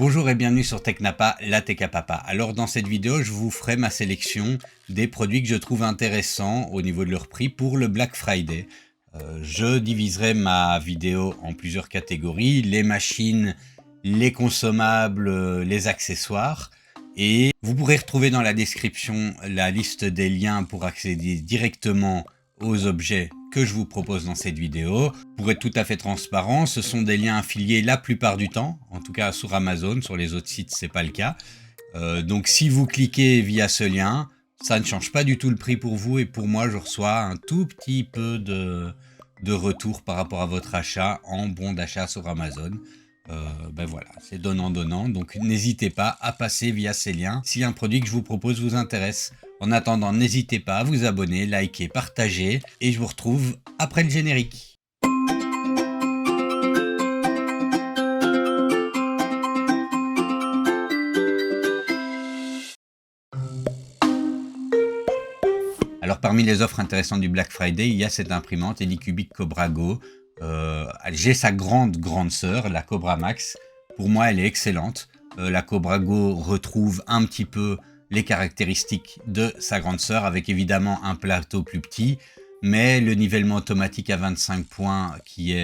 Bonjour et bienvenue sur TechNapa, la Tech à Papa. Alors dans cette vidéo, je vous ferai ma sélection des produits que je trouve intéressants au niveau de leur prix pour le Black Friday. Je diviserai ma vidéo en plusieurs catégories, les machines, les consommables, les accessoires. Et vous pourrez retrouver dans la description la liste des liens pour accéder directement aux objets que je vous propose dans cette vidéo. Pour être tout à fait transparent, ce sont des liens affiliés la plupart du temps, en tout cas sur Amazon, sur les autres sites c'est pas le cas. Donc si vous cliquez via ce lien, ça ne change pas du tout le prix pour vous et pour moi je reçois un tout petit peu de retour par rapport à votre achat en bon d'achat sur Amazon. Ben voilà, c'est donnant-donnant, donc n'hésitez pas à passer via ces liens si un produit que je vous propose vous intéresse. En attendant, n'hésitez pas à vous abonner, liker, partager, et je vous retrouve après le générique. Alors parmi les offres intéressantes du Black Friday, il y a cette imprimante Anycubic Cobra Go. J'ai sa grande sœur, la Cobra Max. Pour moi, elle est excellente. La Cobra Go retrouve un petit peu les caractéristiques de sa grande sœur, avec évidemment un plateau plus petit, mais le nivellement automatique à 25 points qui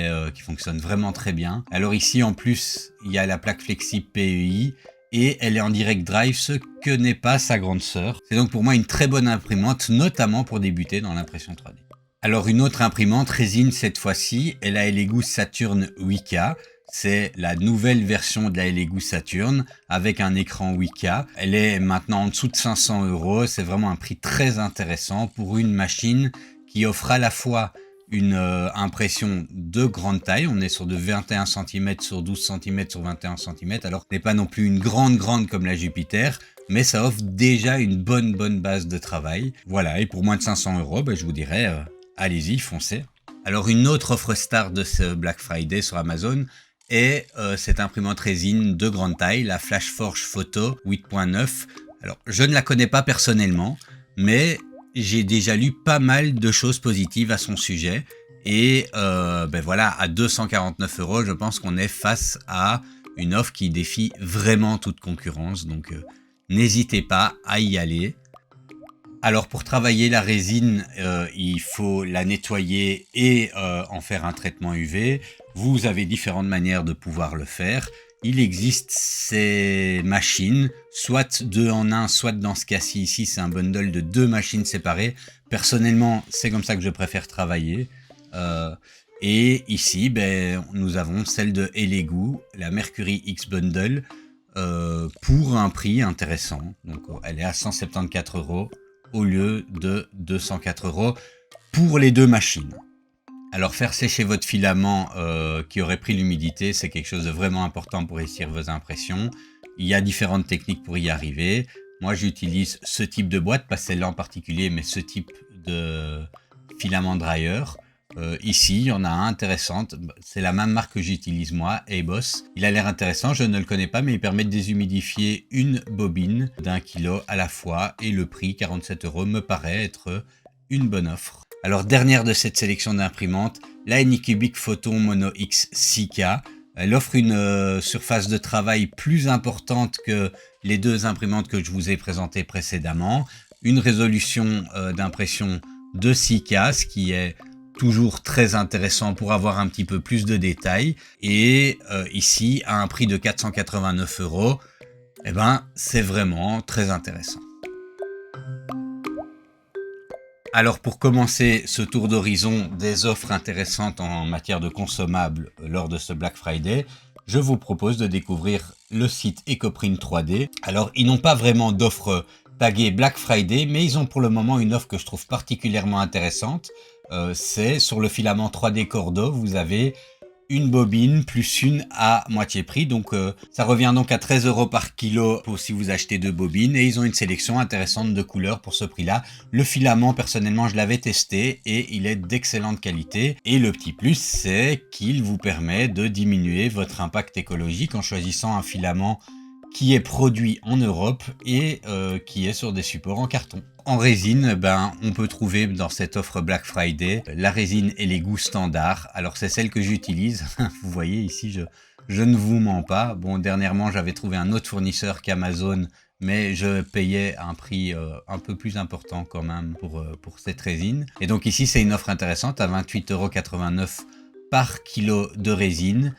fonctionne vraiment très bien. Alors ici, en plus, il y a la plaque flexible PEI, et elle est en direct drive, ce que n'est pas sa grande sœur. C'est donc pour moi une très bonne imprimante, notamment pour débuter dans l'impression 3D. Alors une autre imprimante résine cette fois-ci est la Elegoo Saturn 8K. C'est la nouvelle version de la Elegoo Saturn avec un écran 8K. Elle est maintenant en dessous de 500 €. C'est vraiment un prix très intéressant pour une machine qui offre à la fois une impression de grande taille. On est sur de 21 cm sur 12 cm sur 21 cm. Alors ce n'est pas non plus une grande comme la Jupiter, mais ça offre déjà une bonne base de travail. Voilà, et pour moins de 500 €, ben, je vous dirais, allez-y, foncez. Alors une autre offre star de ce Black Friday sur Amazon est cette imprimante résine de grande taille, la Flashforge Photo 8.9. Alors je ne la connais pas personnellement, mais j'ai déjà lu pas mal de choses positives à son sujet. Et ben voilà, à 249 €, je pense qu'on est face à une offre qui défie vraiment toute concurrence. Donc n'hésitez pas à y aller. Alors pour travailler la résine, il faut la nettoyer et en faire un traitement UV. Vous avez différentes manières de pouvoir le faire. Il existe ces machines, soit 2 en 1, soit dans ce cas-ci, ici c'est un bundle de 2 machines séparées. Personnellement, c'est comme ça que je préfère travailler. Et ici, ben, nous avons celle de Elegoo, la Mercury X Bundle, pour un prix intéressant. Donc elle est à 174 € au lieu de 204 € pour les 2 machines. Alors faire sécher votre filament qui aurait pris l'humidité, c'est quelque chose de vraiment important pour réussir vos impressions. Il y a différentes techniques pour y arriver. Moi j'utilise ce type de boîte, pas celle-là en particulier, mais ce type de filament dryer. Ici, il y en a un intéressant, c'est la même marque que j'utilise moi, Aboss. Il a l'air intéressant, je ne le connais pas, mais il permet de déshumidifier une bobine d'1 kg à la fois, et le prix, 47 € me paraît être une bonne offre. Alors dernière de cette sélection d'imprimantes, la Anycubic Photon Mono X 6K. Elle offre une surface de travail plus importante que les 2 imprimantes que je vous ai présentées précédemment. Une résolution d'impression de 6K, ce qui est toujours très intéressant pour avoir un petit peu plus de détails. Et ici, à un prix de 489 €, eh ben, c'est vraiment très intéressant. Alors pour commencer ce tour d'horizon des offres intéressantes en matière de consommables lors de ce Black Friday, je vous propose de découvrir le site Ecoprint 3D. Alors ils n'ont pas vraiment d'offres taguées Black Friday, mais ils ont pour le moment une offre que je trouve particulièrement intéressante. C'est sur le filament 3D Cordo, vous avez une bobine plus une à moitié prix, donc ça revient donc à 13 € par kilo pour si vous achetez 2 bobines, et ils ont une sélection intéressante de couleurs pour ce prix-là. Le filament, personnellement, je l'avais testé et il est d'excellente qualité, et le petit plus, c'est qu'il vous permet de diminuer votre impact écologique en choisissant un filament qui est produit en Europe et qui est sur des supports en carton. En résine, ben, on peut trouver dans cette offre Black Friday la résine Elegoo standard. Alors c'est celle que j'utilise. Vous voyez ici, Je ne vous mens pas. Bon, dernièrement, j'avais trouvé un autre fournisseur qu'Amazon, mais je payais un prix un peu plus important quand même pour cette résine. Et donc ici, c'est une offre intéressante à 28,89 € par kilo de résine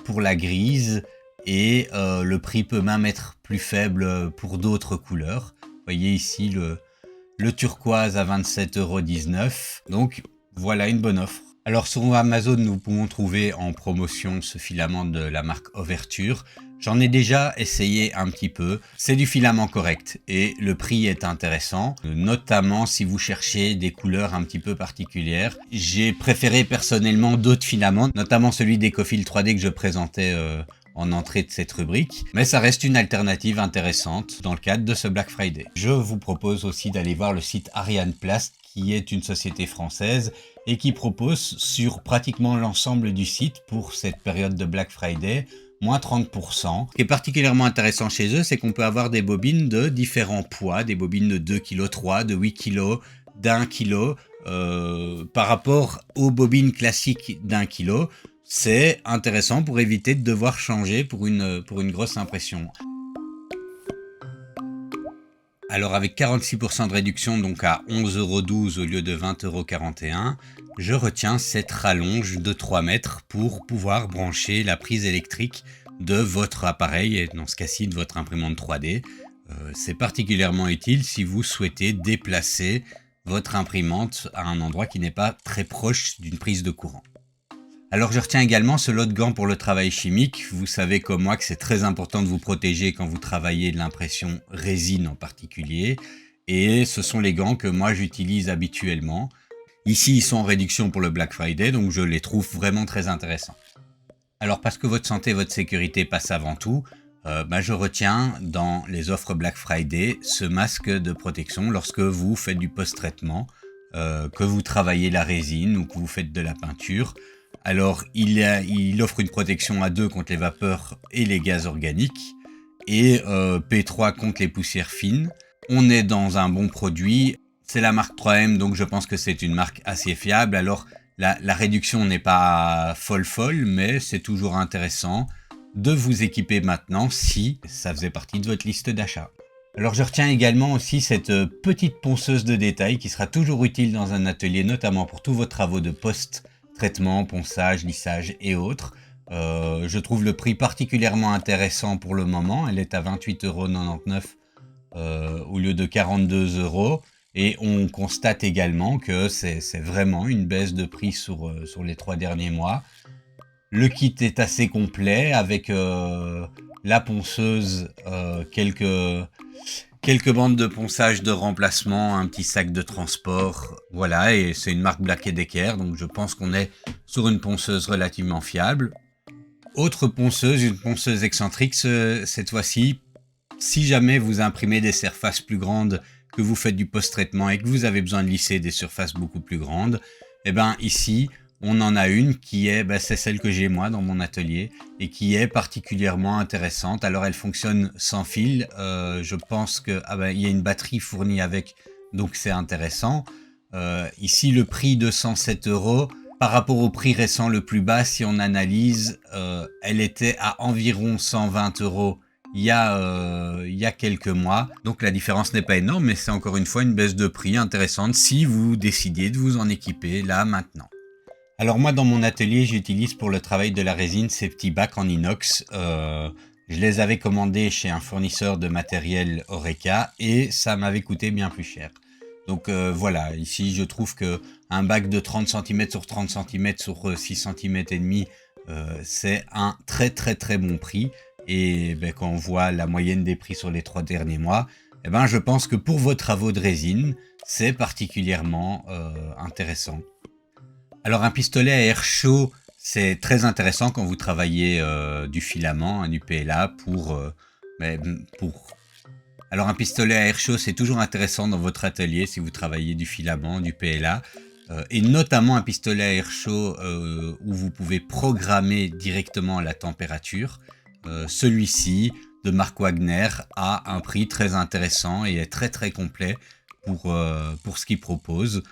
pour la grise. Et le prix peut même être plus faible pour d'autres couleurs. Vous voyez ici le turquoise à 27,19 €. Donc voilà une bonne offre. Alors sur Amazon, nous pouvons trouver en promotion ce filament de la marque Overture. J'en ai déjà essayé un petit peu. C'est du filament correct et le prix est intéressant, notamment si vous cherchez des couleurs un petit peu particulières. J'ai préféré personnellement d'autres filaments, notamment celui d'Ecofil 3D que je présentais en entrée de cette rubrique, mais ça reste une alternative intéressante dans le cadre de ce Black Friday. Je vous propose aussi d'aller voir le site Ariane Plast, qui est une société française et qui propose sur pratiquement l'ensemble du site pour cette période de Black Friday, moins 30%. Ce qui est particulièrement intéressant chez eux, c'est qu'on peut avoir des bobines de différents poids, des bobines de 2,3 kg, de 8 kg, d'1 kg, par rapport aux bobines classiques d'1 kg. C'est intéressant pour éviter de devoir changer pour une grosse impression. Alors avec 46% de réduction, donc à 11,12 € au lieu de 20,41 €, je retiens cette rallonge de 3 mètres pour pouvoir brancher la prise électrique de votre appareil, et dans ce cas-ci de votre imprimante 3D. C'est particulièrement utile si vous souhaitez déplacer votre imprimante à un endroit qui n'est pas très proche d'une prise de courant. Alors je retiens également ce lot de gants pour le travail chimique. Vous savez comme moi que c'est très important de vous protéger quand vous travaillez de l'impression résine en particulier. Et ce sont les gants que moi j'utilise habituellement. Ici ils sont en réduction pour le Black Friday, donc je les trouve vraiment très intéressants. Alors parce que votre santé et votre sécurité passent avant tout, je retiens dans les offres Black Friday ce masque de protection lorsque vous faites du post-traitement, que vous travaillez la résine ou que vous faites de la peinture. Alors, il offre une protection à 2 contre les vapeurs et les gaz organiques et P3 contre les poussières fines. On est dans un bon produit. C'est la marque 3M, donc je pense que c'est une marque assez fiable. Alors, la réduction n'est pas folle, mais c'est toujours intéressant de vous équiper maintenant si ça faisait partie de votre liste d'achat. Alors, je retiens également aussi cette petite ponceuse de détail qui sera toujours utile dans un atelier, notamment pour tous vos travaux de post-traitement, ponçage, lissage et autres. Je trouve le prix particulièrement intéressant pour le moment. Elle est à 28,99 € au lieu de 42 €. Et on constate également que c'est vraiment une baisse de prix sur les 3 derniers mois. Le kit est assez complet avec la ponceuse, quelques bandes de ponçage de remplacement, un petit sac de transport. Voilà, et c'est une marque Black & Decker, donc je pense qu'on est sur une ponceuse relativement fiable. Autre ponceuse, une ponceuse excentrique cette fois-ci. Si jamais vous imprimez des surfaces plus grandes, que vous faites du post-traitement et que vous avez besoin de lisser des surfaces beaucoup plus grandes, eh ben ici, on en a une qui est, c'est celle que j'ai moi dans mon atelier et qui est particulièrement intéressante. Alors elle fonctionne sans fil, je pense que il y a une batterie fournie avec, donc c'est intéressant. Ici le prix de 107 € par rapport au prix récent le plus bas, si on analyse, elle était à environ 120 € il y a quelques mois. Donc la différence n'est pas énorme, mais c'est encore une fois une baisse de prix intéressante si vous décidez de vous en équiper là maintenant. Alors moi dans mon atelier j'utilise pour le travail de la résine ces petits bacs en inox. Je les avais commandés chez un fournisseur de matériel Oreca et ça m'avait coûté bien plus cher. Donc voilà, ici je trouve que un bac de 30 cm sur 30 cm sur 6 cm et demi, c'est un très bon prix. Et quand on voit la moyenne des prix sur les 3 derniers mois, je pense que pour vos travaux de résine, c'est particulièrement intéressant. Alors un pistolet à air chaud, c'est très intéressant quand vous travaillez du filament, du PLA Alors un pistolet à air chaud, c'est toujours intéressant dans votre atelier si vous travaillez du filament, du PLA. Et notamment un pistolet à air chaud où vous pouvez programmer directement la température. Celui-ci de marque Wagner a un prix très intéressant et est très complet pour ce qu'il propose.